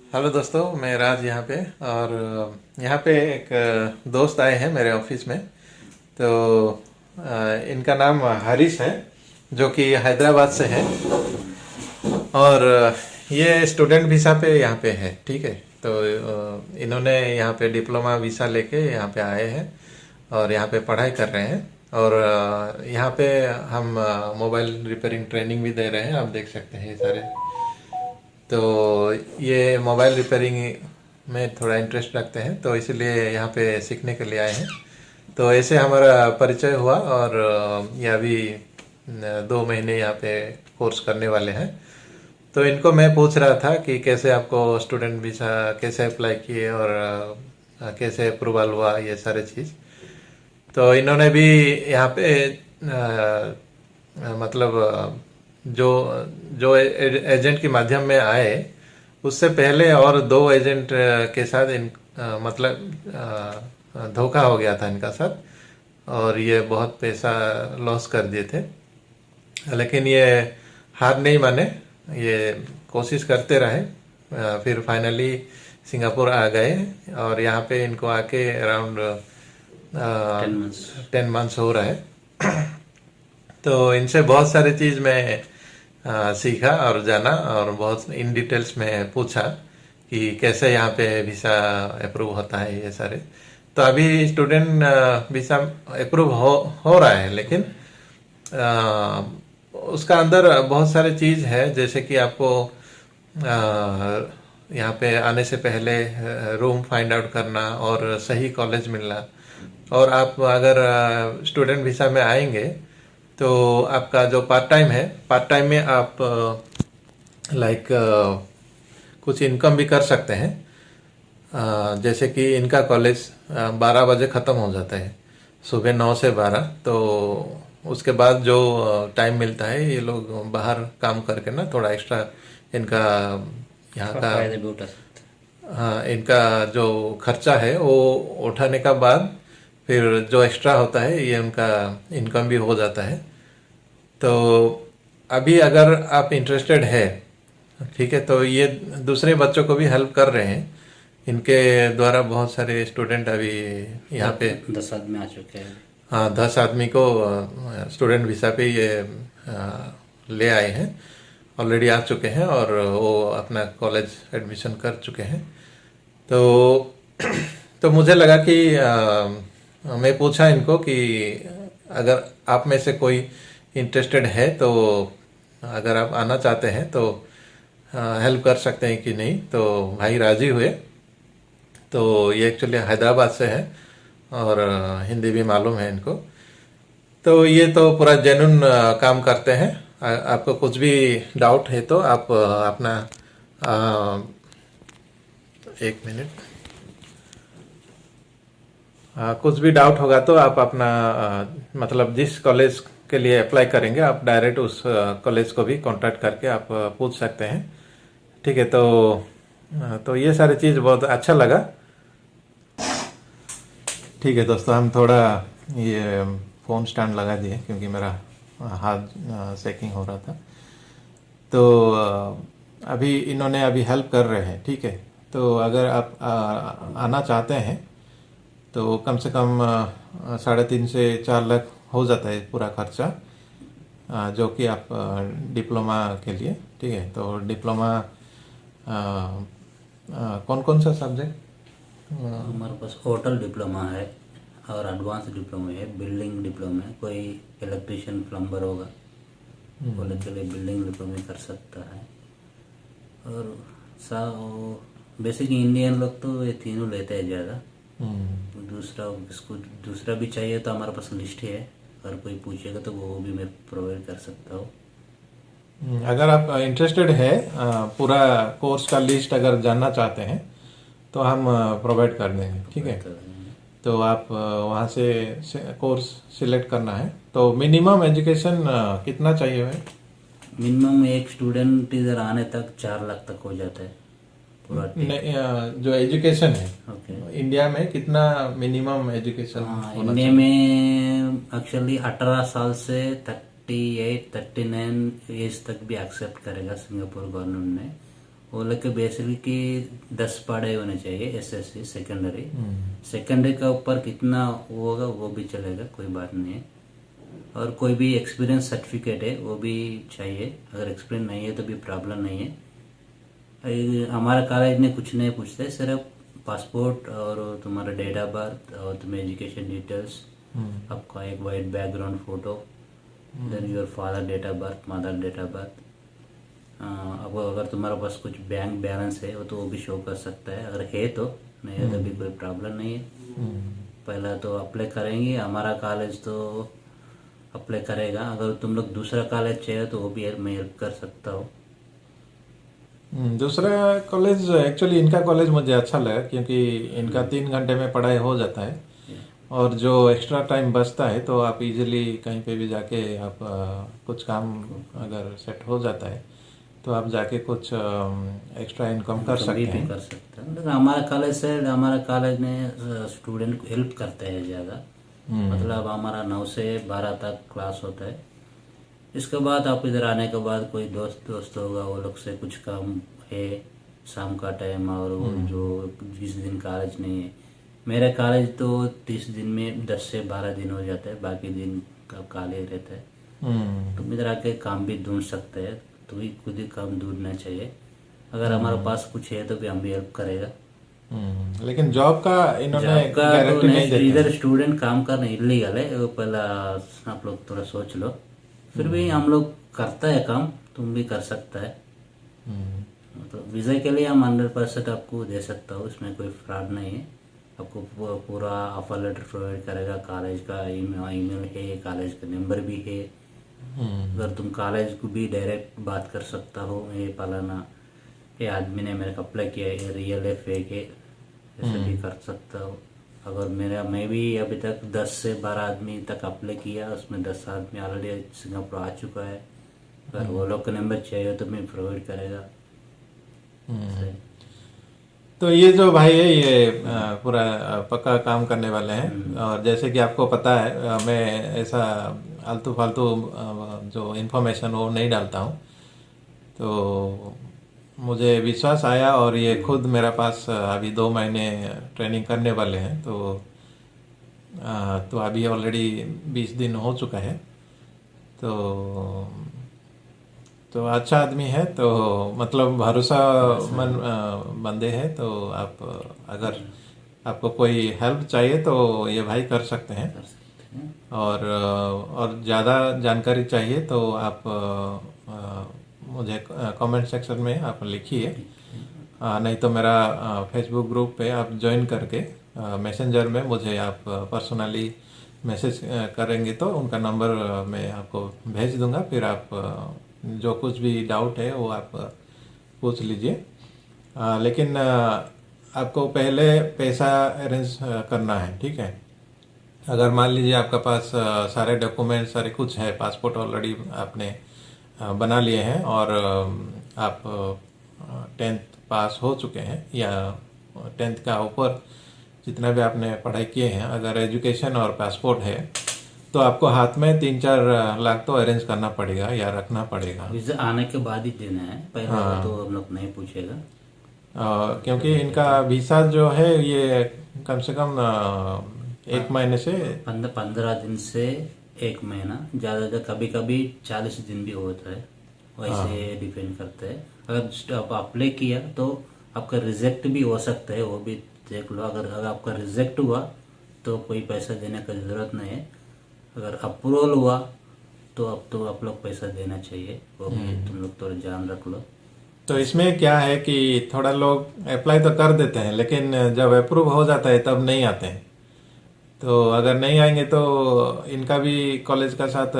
Hello दोस्तों, मैं राज यहाँ पे। और यहाँ पे एक दोस्त आए हैं मेरे ऑफिस में। तो इनका नाम हरीश है, जो कि हैदराबाद से है। और ये स्टूडेंट वीज़ा पे यहाँ पे है, ठीक है। तो इन्होंने यहाँ पे डिप्लोमा वीज़ा लेके यहाँ पे आए हैं और यहाँ पे पढ़ाई कर रहे हैं। और यहाँ पे हम मोबाइल रिपेयरिंग ट्रेनिंग भी दे रहे हैं, आप देख सकते हैं ये सारे। तो ये मोबाइल रिपेयरिंग में थोड़ा इंटरेस्ट रखते हैं, तो इसलिए यहाँ पे सीखने के लिए आए हैं। तो ऐसे हमारा परिचय हुआ और ये अभी 2 महीने यहाँ पे कोर्स करने वाले हैं। तो इनको मैं पूछ रहा था कि कैसे आपको स्टूडेंट वीज़ा कैसे अप्लाई किए और कैसे अप्रूवल हुआ, ये सारे चीज़। तो इन्होंने भी यहाँ पे मतलब जो जो एजेंट के माध्यम में आए, उससे पहले और 2 एजेंट के साथ मतलब धोखा हो गया था इनका साथ, और ये बहुत पैसा लॉस कर दिए थे। लेकिन ये हार नहीं माने, ये कोशिश करते रहे। फिर फाइनली सिंगापुर आ गए और यहाँ पे इनको आके अराउंड 10 months। 10 मंथ्स हो रहा है। तो इनसे बहुत सारी चीज़ मैं सीखा और जाना, और बहुत इन डिटेल्स में पूछा कि कैसे यहाँ पे वीज़ा अप्रूव होता है, ये सारे। तो अभी स्टूडेंट वीज़ा अप्रूव हो रहा है, लेकिन उसका अंदर बहुत सारी चीज़ है, जैसे कि आपको यहाँ पे आने से पहले रूम फाइंड आउट करना और सही कॉलेज मिलना। और आप अगर स्टूडेंट वीज़ा में आएंगे तो आपका जो पार्ट टाइम है, पार्ट टाइम में आप लाइक कुछ इनकम भी कर सकते हैं। जैसे कि इनका कॉलेज 12 बजे ख़त्म हो जाता है, सुबह 9 से 12। तो उसके बाद जो टाइम मिलता है, ये लोग बाहर काम करके ना थोड़ा एक्स्ट्रा इनका यहाँ का फायदे भी उठा सकते हाँ, इनका जो खर्चा है वो उठाने का बाद फिर जो एक्स्ट्रा होता है, ये उनका इनकम भी हो जाता है। तो अभी अगर आप इंटरेस्टेड है, ठीक है, तो ये दूसरे बच्चों को भी हेल्प कर रहे हैं। इनके द्वारा बहुत सारे स्टूडेंट अभी यहाँ पे हैं। 10 आदमी आ चुके हैं। हाँ, 10 आदमी को स्टूडेंट वीज़ा पे ये ले आए हैं, ऑलरेडी आ चुके हैं और वो अपना कॉलेज एडमिशन कर चुके हैं। तो तो मुझे लगा कि मैं पूछा इनको कि अगर आप में से कोई इंटरेस्टेड है, तो अगर आप आना चाहते हैं तो हेल्प कर सकते हैं कि नहीं। तो भाई राजी हुए। तो ये एक्चुअली हैदराबाद से है और हिंदी भी मालूम है इनको। तो ये तो पूरा जेन्युइन काम करते हैं। आपको कुछ भी डाउट है तो आप अपना 1 मिनट, कुछ भी डाउट होगा तो आप अपना मतलब जिस कॉलेज के लिए अप्लाई करेंगे, आप डायरेक्ट उस कॉलेज को भी कांटेक्ट करके आप पूछ सकते हैं, ठीक है। तो ये सारी चीज़ बहुत अच्छा लगा। ठीक है दोस्तों, हम थोड़ा ये फ़ोन स्टैंड लगा दिए क्योंकि मेरा हाथ सेकिंग हो रहा था। तो अभी इन्होंने अभी हेल्प कर रहे हैं, ठीक है। तो अगर आप आना चाहते हैं तो कम से कम 3.5 से 4 लाख हो जाता है पूरा खर्चा, जो कि आप डिप्लोमा के लिए, ठीक है। तो डिप्लोमा कौन कौन सा सब्जेक्ट? हमारे पास होटल डिप्लोमा है और एडवांस डिप्लोमा है, बिल्डिंग डिप्लोमा है। कोई इलेक्ट्रिशियन प्लम्बर होगा, कॉलेज के लिए बिल्डिंग डिप्लोमा कर सकता है। और सा बेसिक इंडियन लोग तो ये तीनों लेते हैं ज़्यादा। दूसरा इसको दूसरा भी चाहिए तो हमारे पास लिस्ट है, अगर कोई पूछेगा तो वो भी मैं प्रोवाइड कर सकता हूँ। अगर आप इंटरेस्टेड है, पूरा कोर्स का लिस्ट अगर जानना चाहते हैं तो हम प्रोवाइड कर देंगे, ठीक है। तो आप वहाँ से कोर्स सिलेक्ट करना है। तो मिनिमम एजुकेशन कितना चाहिए है? मिनिमम एक स्टूडेंट इधर आने तक 4 लाख तक हो जाता है पूरा। जो एजुकेशन है ओके। इंडिया में कितना मिनिमम एजुकेशन होना इंडिया चाहिए? में एक्चुअली 18 साल से 38 39 एज तक भी एक्सेप्ट करेगा सिंगापुर गवर्नमेंट ने। वो लोग के बेसिकली कि 10 पढ़े होने चाहिए एसएससी सेकेंडरी। सेकेंडरी का ऊपर कितना वो होगा वो भी चलेगा, कोई बात नहीं है। और कोई भी एक्सपीरियंस सर्टिफिकेट है वो भी चाहिए, अगर एक्सपीरियंस नहीं है तो भी प्रॉब्लम नहीं है। हमारा कॉलेज में कुछ नहीं पूछते, सिर्फ पासपोर्ट और तुम्हारा डेट ऑफ बर्थ और तुम्हें एजुकेशन डिटेल्स, आपका एक white background photo, then your father date of birth, mother date of birth. अब अगर तुम्हारे पास कुछ बैंक बैलेंस है वो तो वो भी शो कर सकता है, अगर है तो, नहीं है तो भी कोई प्रॉब्लम नहीं है। पहला तो अप्लाई करेंगे, हमारा कॉलेज तो अप्लाई करेगा। अगर तुम लोग दूसरा कॉलेज चाहिए तो वो भी मैं हेल्प कर सकता हूँ। दूसरा कॉलेज एक्चुअली इनका कॉलेज मुझे अच्छा लगा क्योंकि इनका 3 घंटे में पढ़ाई हो जाता है और जो एक्स्ट्रा टाइम बचता है तो आप इजीली कहीं पे भी जाके आप कुछ काम अगर सेट हो जाता है तो आप जाके कुछ एक्स्ट्रा इनकम कर सकते भी हैं। कर सकते हैं। लेकिन हमारा कॉलेज में स्टूडेंट को हेल्प करते हैं ज़्यादा। मतलब हमारा 9 से 12 तक क्लास होता है। इसके बाद आप इधर आने के बाद कोई दोस्त होगा, वो लोग से कुछ काम है शाम का टाइम, और वो जो जिस दिन कॉलेज नहीं है, मेरा कॉलेज तो 30 दिन में 10 से 12 दिन हो जाता है, बाकी दिन का खाली रहता है। तुम इधर आके काम भी ढूंढ सकते हैं, तो ही खुद ही काम ढूंढना चाहिए। अगर हमारे पास कुछ है तो भी हम भी हेल्प करेगा। लेकिन जॉब का इन्होंने जॉब का तो गारंटी नहीं देते इधर हैं। स्टूडेंट काम करना इलीगल है, वो पहला आप लोग थोड़ा सोच लो। फिर भी हम लोग करता है काम, तुम भी कर सकता है। मतलब वीज़ा के लिए हम 100% आपको दे सकता हूँ, इसमें कोई फ्रॉड नहीं है। आपको पूरा ऑफर लेटर प्रोवाइड करेगा, कॉलेज का ईमेल है, कॉलेज का नंबर भी है। अगर तुम कॉलेज को भी डायरेक्ट बात कर सकता हो, ये फलाना ये आदमी ने मेरे को अप्लाई किया है, ये रियल है फेक है, ऐसे भी कर सकता हो। अगर मैं भी अभी तक 10 से 12 आदमी तक अप्लाई किया, उसमें 10 आदमी ऑलरेडी सिंगापुर आ चुका है। अगर वो लोग का नंबर चाहिए तो मैं प्रोवाइड करेगा। तो ये जो भाई है ये पूरा पक्का काम करने वाले हैं और जैसे कि आपको पता है मैं ऐसा आलतू फालतू जो इन्फॉर्मेशन वो नहीं डालता हूँ। तो मुझे विश्वास आया और ये खुद मेरे पास अभी 2 महीने ट्रेनिंग करने वाले हैं। तो अभी ऑलरेडी 20 दिन हो चुका है। तो अच्छा आदमी है, तो मतलब भरोसामंद बंदे हैं। तो आप अगर आपको कोई हेल्प चाहिए तो ये भाई कर सकते हैं। और ज़्यादा जानकारी चाहिए तो आप मुझे कमेंट सेक्शन में आप लिखिए, नहीं तो मेरा फेसबुक ग्रुप पे आप ज्वाइन करके मैसेंजर में मुझे आप पर्सनली मैसेज करेंगे तो उनका नंबर मैं आपको भेज दूंगा। फिर आप जो कुछ भी डाउट है वो आप पूछ लीजिए। लेकिन आपको पहले पैसा अरेंज करना है, ठीक है। अगर मान लीजिए आपका पास सारे डॉक्यूमेंट सारे कुछ है, पासपोर्ट ऑलरेडी आपने बना लिए हैं और आप 10th पास हो चुके हैं या 10th का ऊपर जितना भी आपने पढ़ाई किए हैं, अगर एजुकेशन और पासपोर्ट है तो आपको हाथ में 3-4 लाख तो अरेंज करना पड़ेगा या रखना पड़ेगा। वीजा आने के बाद ही देना है, पहले तो हम लोग नहीं पूछेगा। क्योंकि इनका वीसा जो है ये कम से कम 1 महीने से 15 दिन से 1 महीना, ज़्यादातर कभी कभी 40 दिन भी होता है, वैसे डिपेंड करता है। अगर आप अप्लाई किया तो आपका रिजेक्ट भी हो सकता है, वो भी देख लो। अगर आपका रिजेक्ट हुआ तो कोई पैसा देने की ज़रूरत नहीं है। अगर अप्रूवल हुआ तो अब तो आप लोग पैसा देना चाहिए, वो भी तुम लोग थोड़ा ध्यान रख लो। तो इसमें क्या है कि थोड़ा लोग अप्लाई तो कर देते हैं लेकिन जब अप्रूव हो जाता है तब नहीं आते हैं। तो अगर नहीं आएंगे तो इनका भी कॉलेज का साथ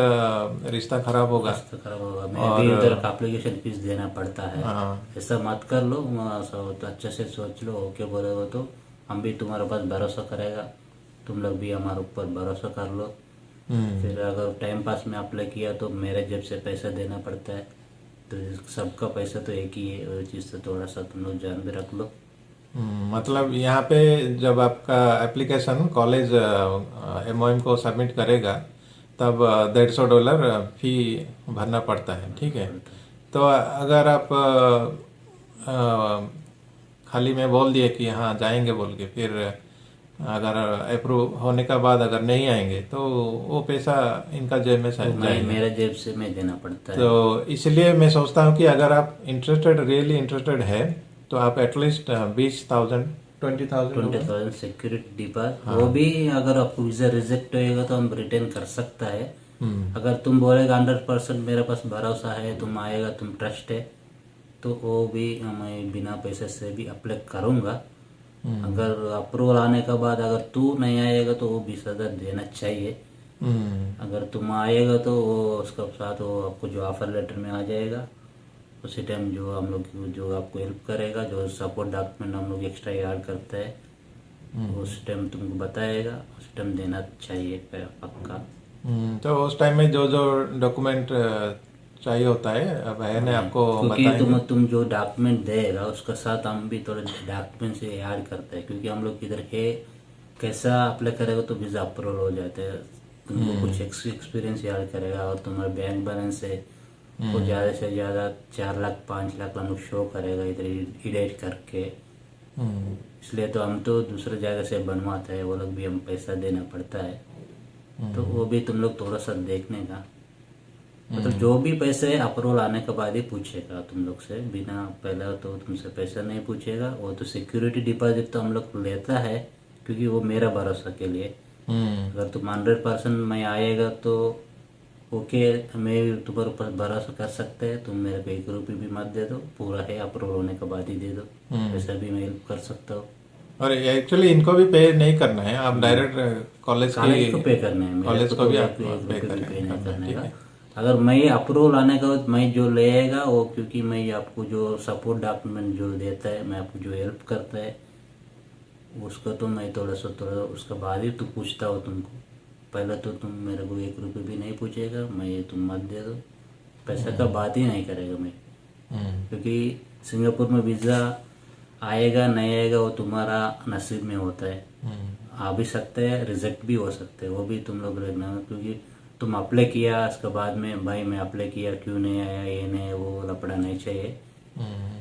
रिश्ता खराब होगा। मैं भी उधर का एप्लीकेशन फीस देना पड़ता है। ऐसा मत कर लो, तो अच्छे से सोच लो, ओके बोलेगा तो हम भी तुम्हारे पास भरोसा करेगा, तुम लोग भी हमारे ऊपर भरोसा कर लो। फिर अगर टाइम पास में अप्लाई किया तो मेरे जेब से पैसा देना पड़ता है, तो सबका पैसा तो एक ही है, वो चीज़ तो थोड़ा सा तुम लोग ध्यान भी रख लो। मतलब यहाँ पे जब आपका एप्लीकेशन कॉलेज MOM को सबमिट करेगा तब $150 फी भरना पड़ता है, ठीक है। तो अगर आप खाली में बोल दिए कि हाँ जाएंगे बोल के, फिर अगर अप्रूव होने का बाद अगर नहीं आएंगे तो वो पैसा इनका जेब में शायद जाएगा। मेरे जेब से मैं देना पड़ता है। तो इसलिए मैं सोचता हूँ कि अगर आप रियली इंटरेस्टेड है तो आप एटलीस्ट 20,000 20,000 20,000 सिक्योरिटी डिपॉजिट, वो भी अगर आपको वीजा रिजेक्ट होएगा तो हम रिटर्न कर सकता है। अगर तुम बोलेगा 100% मेरे पास भरोसा है, तुम आएगा, तुम ट्रस्ट है, तो वो भी मैं बिना पैसे से भी अप्लाई करूंगा। अगर अप्रूवल आने के बाद अगर तू नहीं आएगा तो वो 20,000 देना चाहिए। अगर तुम आएगा तो वो उसके साथ वो आपको जो ऑफर लेटर में आ जाएगा, उसी टाइम जो हम लोग जो आपको हेल्प करेगा, जो सपोर्ट डॉक्यूमेंट हम लोग एक्स्ट्रा ऐड करते हैं, उस टाइम तुमको बताएगा, उस टाइम देना चाहिए पक्का। तो उस टाइम में जो जो डॉक्यूमेंट चाहिए होता है अब है ने आपको क्योंकि बताएंगे। तुम जो डॉक्यूमेंट देगा उसके साथ हम भी थोड़े डॉक्यूमेंट से ऐड करते हैं, क्योंकि हम लोग इधर है कैसा अप्लाई करेगा तो वीजा अप्रूवल हो जाते हैं। तुमको कुछ एक्सपीरियंस ऐड करेगा और तुम्हारा बैंक बैलेंस है वो ज़्यादा से ज़्यादा 4 लाख 5 लाख हम लोग शो करेगा इधर एडिट करके। इसलिए तो हम तो दूसरे जगह से बनवाते हैं, वो लोग भी हम पैसा देना पड़ता है। तो वो भी तुम लोग थोड़ा सा देखने का, मतलब जो भी पैसे अप्रूवल आने के बाद ही पूछेगा तुम लोग से, बिना पहले तो तुमसे पैसा नहीं पूछेगा। वो तो सिक्योरिटी डिपॉजिट तो हम लोग लेता है क्योंकि वो मेरा भरोसा के लिए। अगर तुम 100% मैं आएगा तो ओके, मैं तुम्हारे ऊपर भरोसा कर सकते हैं, तुम मेरे को 1 रुपये भी मत दे दो, पूरा है अप्रूवल होने के बाद ही दे दो, ऐसा भी मैं हेल्प कर सकता हूँ। और एक्चुअली इनको भी पे नहीं करना है, आप डायरेक्ट कॉलेज कॉलेज को पे करना है, कॉलेज को भी आप एक पे रुपये भी पे नहीं करने ठीक का। है। अगर मैं अप्रूवल आने के बाद मैं जो लेगा वो, क्योंकि मैं आपको जो सपोर्ट डॉक्यूमेंट जो देता है, मैं आपको जो हेल्प करता है उसको तो मैं थोड़ा उसके बाद ही तो पूछता हूँ तुमको। पहले तो तुम मेरे को 1 रुपये भी नहीं पूछेगा, मैं ये तुम मत दे दो, पैसा का बात ही नहीं करेगा मैं। क्योंकि सिंगापुर में वीज़ा आएगा नहीं आएगा वो तुम्हारा नसीब में होता है। आ भी सकते हैं, रिजेक्ट भी हो सकते हैं, वो भी तुम लोग देखना। क्योंकि तुम अप्लाई किया उसके बाद में भाई मैं अप्लाई किया क्यों नहीं आया, ये नहीं वो लपड़ा नहीं चाहिए।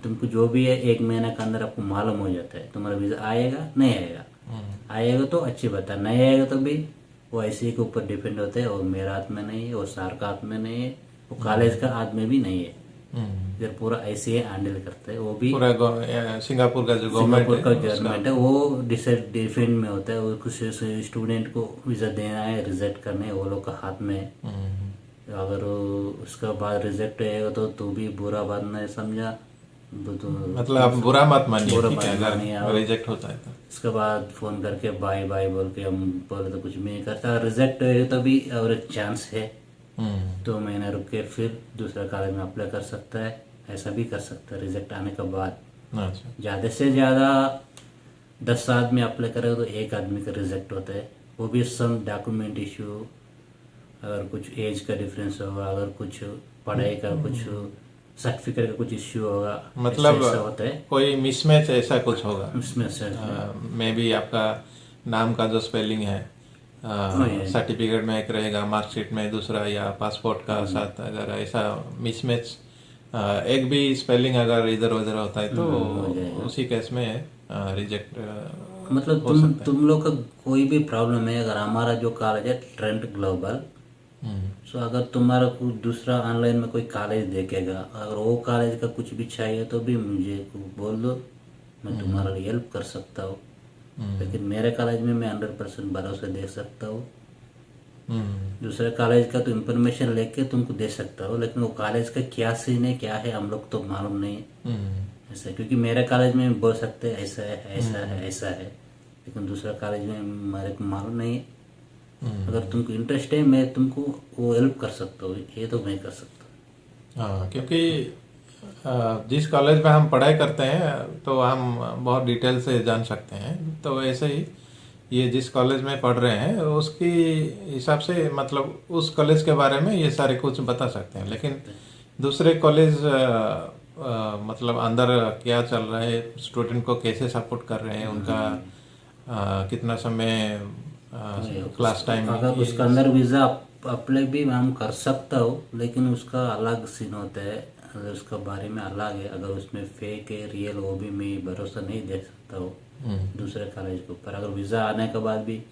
तुमको जो भी है 1 महीने के अंदर आपको मालूम हो जाता है तुम्हारा वीज़ा आएगा नहीं आएगा। आएगा तो अच्छी बात है, नहीं आएगा तो भी वो ऐसे के ऊपर डिपेंड होता है, और मेरा हाथ में नहीं है, वो सर का हाथ में नहीं है, वो कॉलेज का हाथ में भी नहीं है। इधर पूरा ऐसे ही हैंडल करते हैं। वो भी पूरा सिंगापुर का जो सिंगापुर का गवर्नमेंट गवर्नमेंट है वो डिफेंड में होता है। वो कुछ स्टूडेंट को वीज़ा देना है, रिजेक्ट करना है, वो लोग का हाथ में है। अगर उसका बाद रिजेक्ट होएगा तो तू भी बुरा बात नहीं समझा, तो मतलब आप बुरा मत मानिए, बुरा ठीक है, मत मानिए। अगर रिजेक्ट होता है तो। उसके बाद फोन करके बाय बाय बोल के हम बोले तो कुछ भी नहीं करता। रिजेक्ट होएगा तो भी और एक चांस है, 2 महीने रुक के फिर दूसरा कॉलेज में अप्लाई कर सकता है, ऐसा भी कर सकता है रिजेक्ट आने के बाद। अच्छा। ज़्यादा से ज़्यादा 10 आदमी अप्लाई करेगा तो 1 आदमी का रिजेक्ट होता है, वो भी सम डॉक्यूमेंट इशू, अगर कुछ एज का डिफरेंस होगा, अगर कुछ पढ़ाई का कुछ सर्टिफिकेट का कुछ इश्यू होगा, मतलब ऐसा होता है। कोई मिसमैच ऐसा कुछ होगा उसमें से में भी आपका नाम का जो स्पेलिंग है सर्टिफिकेट में एक रहेगा, मार्कशीट में दूसरा, या पासपोर्ट का साथ अगर ऐसा मिसमैच एक भी स्पेलिंग अगर इधर उधर होता है तो उसी केस में रिजेक्ट मतलब तुम लोग का कोई भी प्रॉब्लम है, अगर हमारा जो कॉलेज है ट्रेंट ग्लोबल, सो अगर तुम्हारा कुछ दूसरा ऑनलाइन में कोई कॉलेज देखेगा, अगर वो कॉलेज का कुछ भी चाहिए तो भी मुझे बोल दो, मैं तुम्हारा लिए हेल्प कर सकता हूँ। लेकिन मेरे कॉलेज में मैं 100% भरोसा दे सकता हूँ। दूसरे कॉलेज का तो इन्फॉर्मेशन लेके तुमको दे सकता हूँ, लेकिन वो कॉलेज का क्या सीन है क्या है हम लोग तो मालूम नहीं है ऐसा। क्योंकि मेरे कॉलेज में बोल सकते हैं ऐसा है ऐसा है ऐसा है, लेकिन दूसरा कॉलेज में मेरे को मालूम नहीं है। अगर तुमको इंटरेस्ट है मैं तुमको वो हेल्प कर सकता हूँ, ये तो मैं कर सकता हूँ। हाँ, क्योंकि जिस कॉलेज में हम पढ़ाई करते हैं तो हम बहुत डिटेल से जान सकते हैं, तो ऐसे ही ये जिस कॉलेज में पढ़ रहे हैं उसकी हिसाब से मतलब उस कॉलेज के बारे में ये सारे कुछ बता सकते हैं। लेकिन दूसरे कॉलेज मतलब अंदर क्या चल रहा है, स्टूडेंट को कैसे सपोर्ट कर रहे हैं, उनका कितना समय क्लास टाइम, अगर उसका अंदर वीज़ा अप्लाई भी हम कर सकता हो, लेकिन उसका अलग सीन होता है। अगर उसका बारे में अलग है, अगर उसमें फेक है रियल वो भी मैं भरोसा नहीं दे सकता हूँ दूसरे कॉलेज के ऊपर। अगर वीज़ा आने के बाद भी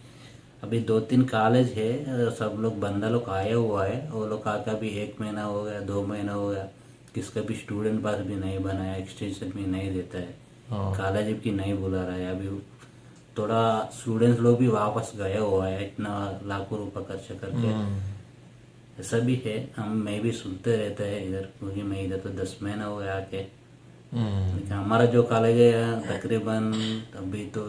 अभी 2-3 कॉलेज है, सब लोग बंदा लोग आया हुआ है, वो लोग आकर भी 1 महीना हो गया, 2 महीना हो गया, किसका भी स्टूडेंट पास भी नहीं बनाया, एक्सटेंशन भी नहीं देता है, कॉलेज की नहीं बुला रहा है। अभी थोड़ा स्टूडेंट्स लोग भी वापस गया हुआ है इतना लाखों रुपये खर्च करके। ऐसा भी है, मैं भी सुनते रहते हैं इधर, क्योंकि मैं इधर तो 10 महीना हो गया आके। लेकिन हमारा जो कॉलेज है तकरीबन अभी तो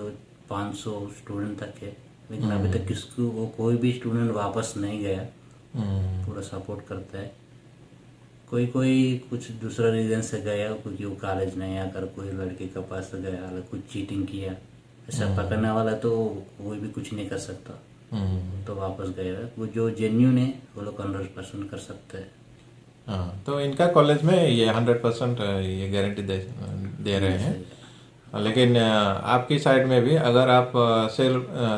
500 स्टूडेंट तक है, लेकिन अभी तक किसको वो कोई भी स्टूडेंट वापस नहीं गया। पूरा सपोर्ट करता है। कोई कोई कुछ दूसरा रीजन से गया, क्योंकि वो कॉलेज नहीं आकर कोई लड़के के पास गया, कुछ चीटिंग किया, ऐसा पकड़ने वाला तो कोई भी कुछ नहीं कर सकता, तो वापस गया। वो जो जेन्यून है वो लोग 100% कर सकते हैं। हाँ, तो इनका कॉलेज में ये 100% ये गारंटी दे रहे हैं। लेकिन आपकी साइड में भी अगर आप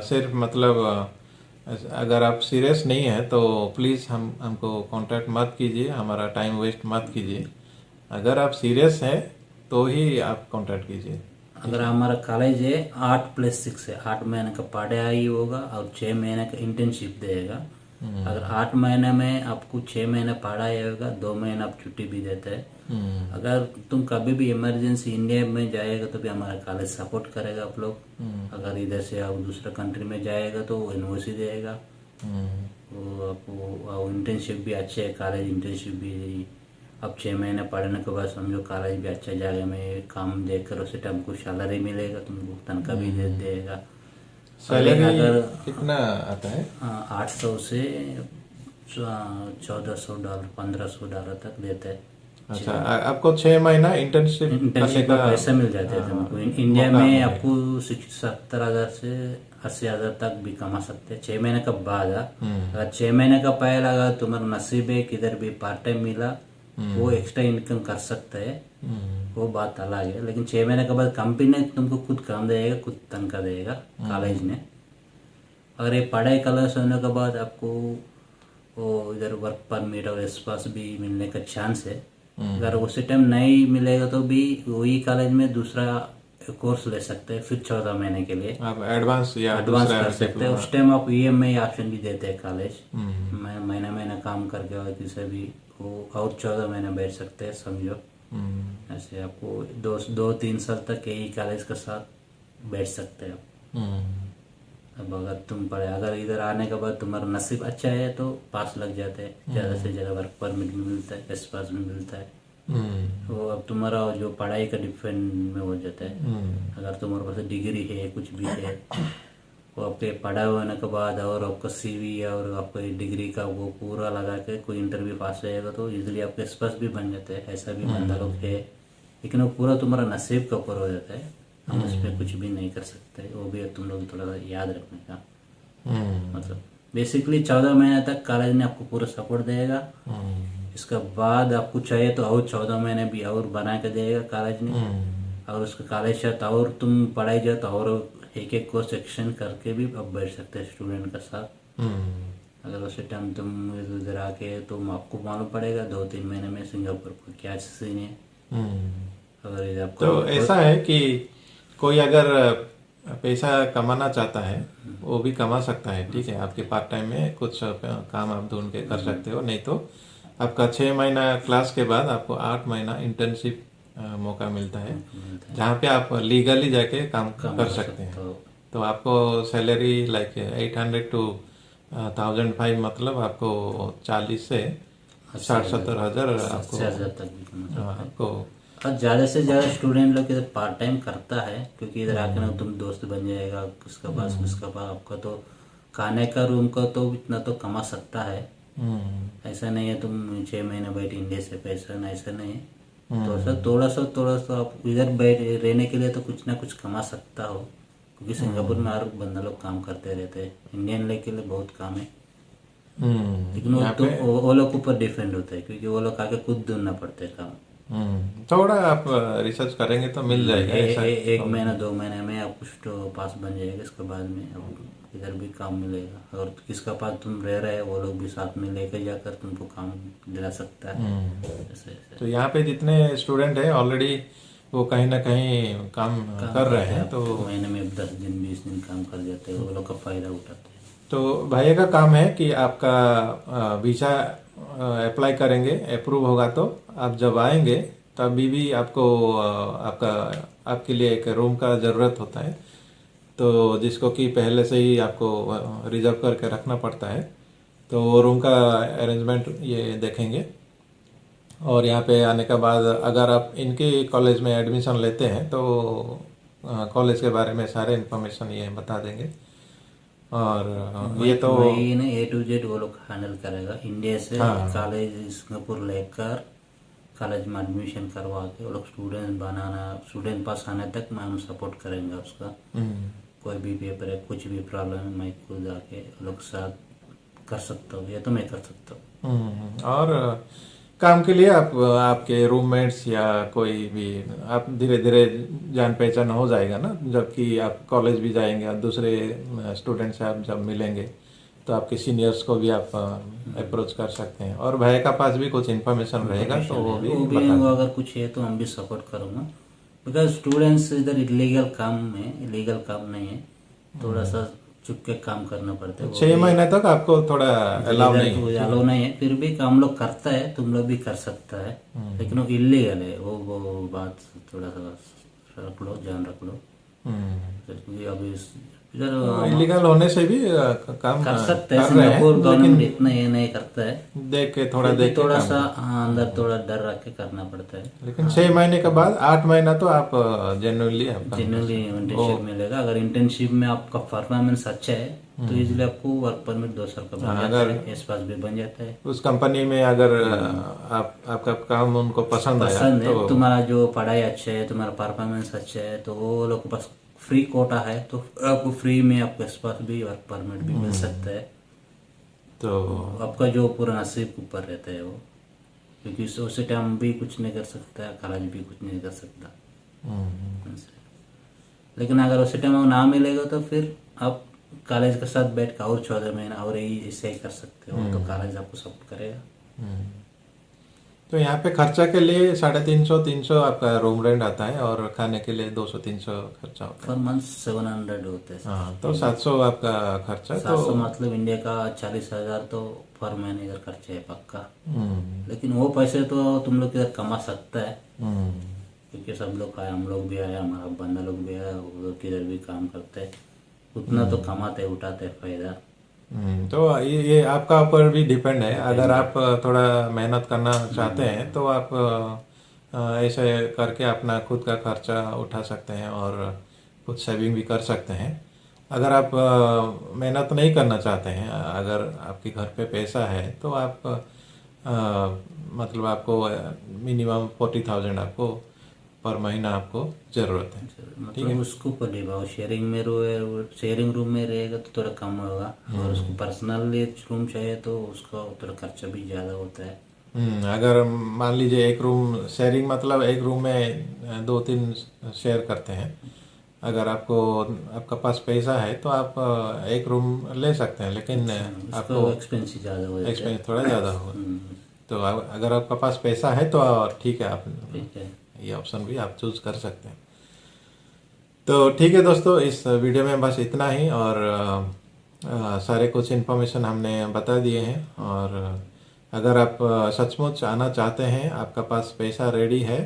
सिर्फ मतलब अगर आप सीरियस नहीं है तो प्लीज़ हमको कांटेक्ट मत कीजिए, हमारा टाइम वेस्ट मत कीजिए। अगर आप सीरियस हैं तो ही आप कांटेक्ट कीजिए। अगर हमारा कॉलेज है 8+6 है, 8 महीने का पढ़ाई होगा और 6 महीने का इंटर्नशिप देगा। अगर 8 महीने में आपको 6 महीने पढ़ाई होगा, 2 महीने आप छुट्टी भी देते हैं। अगर तुम कभी भी इमरजेंसी इंडिया में जाएगा तो भी हमारा कॉलेज सपोर्ट करेगा आप लोग। अगर इधर से आप दूसरा कंट्री में जाएगा तो वो एनओसी देगा। वो आपको इंटर्नशिप भी अच्छे है, कॉलेज इंटर्नशिप भी। अब 6 महीने पढ़ने के बाद समझो कॉलेज भी अच्छा जगह में काम देकर उसे टाइम को सैलरी मिलेगा, तुमको तनख्वाह भी दे देगा। सैलरी अगर कितना आता है? 800 से $1400 $1500 तक देते हैं। अच्छा, आपको 6 महीना इंटर्नशिप का पैसा मिल जाता है तुमको। इंडिया में आपको 70,000 से 80,000 तक भी कमा सकते हैं 6 महीने का बाद। अगर 6 महीने का पहले अगर तुम्हारा नसीब है किधर भी पार्ट टाइम मिला, वो एक्स्ट्रा इनकम कर सकता है, वो बात अलग है। लेकिन 6 महीने के बाद कंपनी ने तुमको खुद काम देगा, खुद तनख्वाह देगा कॉलेज ने। अगर ये पढ़ाई क्लास होने के बाद आपको वो इधर वर्क परमिट और एस पास भी मिलने का चांस है। अगर उसी टाइम नहीं मिलेगा तो भी वही कॉलेज में दूसरा कोर्स ले सकते हैं, फिर 14 महीने के लिए आप एडवांस कर सकते हैं। उस टाइम आप EMI ऑप्शन भी देते हैं कॉलेज, महीना महीना काम करके और किसी भी वो और 14 महीने बैठ सकते हैं समझो। ऐसे आपको 2-3 साल तक यही कॉलेज के साथ बैठ सकते हैं। अब अगर तुम पढ़े, अगर इधर आने के बाद तुम्हारा नसीब अच्छा है तो पास लग जाते हैं, ज़्यादा से ज़्यादा वर्क परमिट भी मिलता है, एस पास भी मिलता है। तो अब तुम्हारा जो पढ़ाई का डिपेंड में हो जाता है। अगर तुम्हारे पास डिग्री है कुछ भी है, वो आपके पढ़ाई होने के बाद और आपका CV और आपको डिग्री का वो पूरा लगा के कोई इंटरव्यू पास रहेगा तो इजीली आपके एस पास भी बन जाते हैं। ऐसा भी बंदा लोग है, लेकिन वो पूरा तुम्हारा नसीब का ऊपर हो जाता है, हम उस पर कुछ भी नहीं कर सकते। वो भी तुम लोग थोड़ा याद रखने का। मतलब बेसिकली 14 महीने तक कॉलेज ने आपको पूरा सपोर्ट देगा। इसके बाद आपको चाहिए तो और 14 महीने भी और बना के देगा कॉलेज ने। और उसके कॉलेज से और तुम पढ़ाई जाए तो और एक कोर्स एक्शन करके भी अब बैठ सकते हैं स्टूडेंट के साथ। अगर उसी टाइम तुम इधर आके तो आपको मालूम पड़ेगा 2-3 महीने में सिंगापुर को क्या सीन है। अगर इधर आपको तो ऐसा है कि कोई अगर पैसा कमाना चाहता है वो भी कमा सकता है, ठीक है। आपके पार्ट टाइम में कुछ काम आप ढूंढ के कर सकते हो, नहीं तो आपका 6 महीना क्लास के बाद आपको 8 महीना इंटर्नशिप मौका मिलता है, जहाँ पे आप लीगली जाके काम कर सकते हैं। तो आपको सैलरी लाइक 800 to 1005, मतलब आपको 40 से 60-70 हजार आपको और ज़्यादा से ज़्यादा स्टूडेंट लोग इधर पार्ट टाइम करता है, क्योंकि इधर आके ना तुम दोस्त बन जाएगा किसका पास किसका पास। आपका तो खाने का रूम का तो इतना तो कमा सकता है। ऐसा नहीं है तुम 6 महीने बैठ इंडिया से पैसा ना, ऐसा नहीं है। तो थोड़ा सा आप इधर बैठ रहने के लिए तो कुछ ना कुछ कमा सकता हो, क्योंकि सिंगापुर में हर बंदा लोग काम करते रहते हैं। इंडियन लोग के लिए बहुत काम है, लेकिन वो लोग ऊपर डिपेंड होता है, क्योंकि वो लोग आके खुद ढूंढना पड़ता है काम। थोड़ा आप रिसर्च करेंगे तो मिल जाएगा ऐसा। एक महीना 2 महीने में आप कुछ तो पास बन जाएगा, इसके बाद में अब इधर भी काम मिलेगा। और किसका पास तुम रह रहे हो वो लोग भी साथ में लेकर जाकर तुमको काम दिला सकता है। ऐसे ऐसे तो यहाँ पे जितने स्टूडेंट हैं ऑलरेडी वो कहीं ना कहीं काम कर रहे हैं। तो महीने में 10 दिन 20 दिन काम कर जाते हैं, वो लोग का फायदा उठाते हैं। तो भैया का काम है कि आपका वीज़ा अप्लाई करेंगे, अप्रूव होगा तो आप जब आएंगे तभी भी आपको आपका आपके लिए एक रूम का ज़रूरत होता है, तो जिसको कि पहले से ही आपको रिजर्व करके रखना पड़ता है। तो वो रूम का अरेंजमेंट ये देखेंगे। और यहाँ पे आने के बाद अगर आप इनके कॉलेज में एडमिशन लेते हैं तो कॉलेज के बारे में सारे इन्फॉर्मेशन ये बता देंगे। और ये तो वही ना A to Z वो लोग हैंडल करेगा। इंडिया से हाँ। कॉलेज सिंगापुर लेकर कॉलेज में एडमिशन करवा के वो लोग स्टूडेंट पास आने तक मैं हम सपोर्ट करेंगे उसका। कोई भी पेपर है कुछ भी प्रॉब्लम है मैं खुद आके वो लोग साथ कर सकता हूँ, ये तो मैं कर सकता हूँ। और काम के लिए आप आपके रूममेट्स या कोई भी आप धीरे धीरे जान पहचान हो जाएगा ना, जबकि आप कॉलेज भी जाएंगे और दूसरे स्टूडेंट से आप जब मिलेंगे तो आपके सीनियर्स को भी आप अप्रोच कर सकते हैं। और भाई का पास भी कुछ इन्फॉर्मेशन रहेगा तो वो भी वो अगर कुछ है तो हम भी सपोर्ट करूँगा। बिकॉज स्टूडेंट्स इधर इलीगल काम में इलीगल काम नहीं है, थोड़ा सा चुप के काम करना पड़ता है। 6 महीने तक आपको थोड़ा अलाउ नहीं है। अलाउ नहीं है, फिर भी काम लोग करता है, तुम लोग भी कर सकता है, लेकिन वो इलीगल है। वो बात थोड़ा सा रख लो, ध्यान रख लो। क्योंकि अभी इधर इलीगल होने से भी काम कर सकते हैं। कर रहे सिंगापुर हैं, गवर्नमेंट इतना ये नहीं करता है, देख के थोड़ा सा अंदर थोड़ा डर रख के करना पड़ता है। लेकिन 6 महीने के बाद 8 महीना तो आप जेन्युइनली जनरली इंटर्नशिप मिलेगा। अगर इंटर्नशिप में आपका परफॉर्मेंस अच्छा है तो इजीली आपको वर्क परमिट 2 साल का बन जाता है, एस पास भी बन जाता है। उस कंपनी में अगर आपका काम उनको पसंद आया है, तुम्हारा जो पढ़ाई अच्छा है, तुम्हारा परफॉर्मेंस अच्छा है, तो वो लोग के पास फ्री कोटा है, तो आपको फ्री में आपको एस पास भी वर्क परमिट भी मिल सकता है। तो आपका जो पूरा नसीब के ऊपर रहता है वो, क्योंकि उस टाइम भी कुछ नहीं कर सकता, कॉलेज भी कुछ नहीं कर सकता। लेकिन अगर उस टाइम ना मिलेगा तो फिर आप कॉलेज के साथ बैठ कर और 14 महीना और ऐसे ही कर सकते हो, तो कॉलेज आपको सपोर्ट करेगा। तो यहाँ पे खर्चा के लिए 350-300 आपका रूम रेंट आता है और खाने के लिए 200-300 खर्चा होता पर मंथ 700 होते हैं। है। हाँ, तो 700 आपका खर्चा। 700 मतलब इंडिया का 40,000 तो पर महीने का खर्चा है पक्का। लेकिन वो पैसे तो तुम लोग इधर कमा सकता है, क्योंकि सब लोग आए, हम लोग भी आए, हमारा बंदा लोग भी आया, वो लोग किधर भी काम करते हैं, उतना तो कमाते उठाते फायदा। तो ये आपका ऊपर भी डिपेंड है। अगर आप थोड़ा मेहनत करना चाहते हैं तो आप ऐसे करके अपना खुद का खर्चा उठा सकते हैं और कुछ सेविंग भी कर सकते हैं। अगर आप मेहनत नहीं करना चाहते हैं, अगर आपके घर पे पैसा है तो आप मतलब आपको मिनिमम 40,000 आपको पर महीना आपको जरूरत है। मतलब उसको पड़ेगा, शेयरिंग रूम में रहेगा तो थोड़ा कम होगा, और उसको पर्सनल रूम चाहिए तो उसका थोड़ा खर्चा भी ज्यादा होता है। अगर मान लीजिए एक रूम शेयरिंग मतलब एक रूम में 2-3 शेयर करते हैं, अगर आपका पास पैसा है तो आप एक रूम ले सकते हैं, लेकिन आपको एक्सपेंसिव ज्यादा हो जाता है, एक्सपेंस थोड़ा ज़्यादा होगा। तो अगर आपका पास पैसा है तो ठीक है, आप ये ऑप्शन भी आप चूज कर सकते हैं। तो ठीक है दोस्तों, इस वीडियो में बस इतना ही। और सारे कुछ इन्फॉर्मेशन हमने बता दिए हैं। और अगर आप सचमुच आना चाहते हैं, आपका पास पैसा रेडी है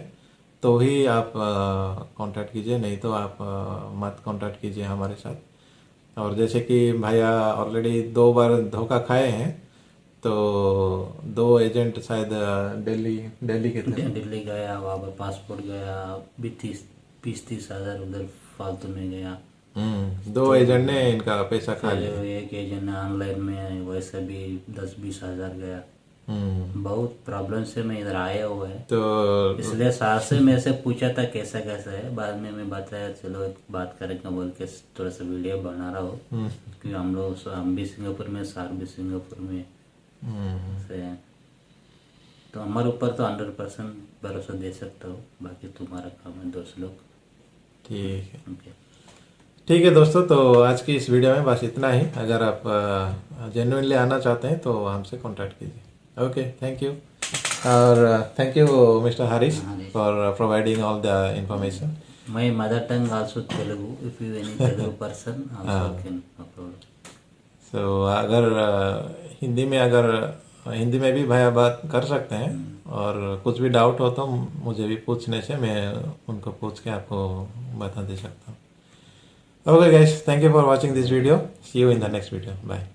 तो ही आप कांटेक्ट कीजिए, नहीं तो आप मत कांटेक्ट कीजिए हमारे साथ। और जैसे कि भैया ऑलरेडी 2 बार धोखा खाए हैं, तो 2 एजेंट शायद दिल्ली के थे। दिल्ली गया, वहाँ पर पासपोर्ट गया भी 30 हज़ार उधर फालतू में गया। 2 एजेंट ने इनका पैसा खा लिया। एक एजेंट ने ऑनलाइन में वैसे भी 10-20 हज़ार गया। बहुत प्रॉब्लम से मैं इधर आया हुआ है, तो इसलिए सार से मेरे से पूछा था कैसा कैसा है। बाद में मैं बताया चलो एक बात करेंगे बोल के थोड़ा सा वीडियो बना रहा हूँ, क्योंकि हम भी सिंगापुर में, सार भी सिंगापुर में से। तो हमारे ऊपर तो 100% भरोसा दे सकता हो, बाकी तुम्हारा काम है दोस्त लोग। ठीक है। ओके। ठीक है दोस्तों, तो आज की इस वीडियो में बस इतना ही। अगर आप जेन्युइनली आना चाहते हैं तो हमसे कांटेक्ट कीजिए। Okay, thank you. और thank you mister Harish Harish. For providing all the information. My mother tongue also Telugu. If you any Telugu person also can upload. सो अगर हिंदी में हिंदी में भी भैया बात कर सकते हैं, और कुछ भी डाउट हो तो मुझे भी पूछने से मैं उनको पूछ के आपको बता दे सकता हूँ। Okay guys, thank you for watching this video. See you in the next video. Bye.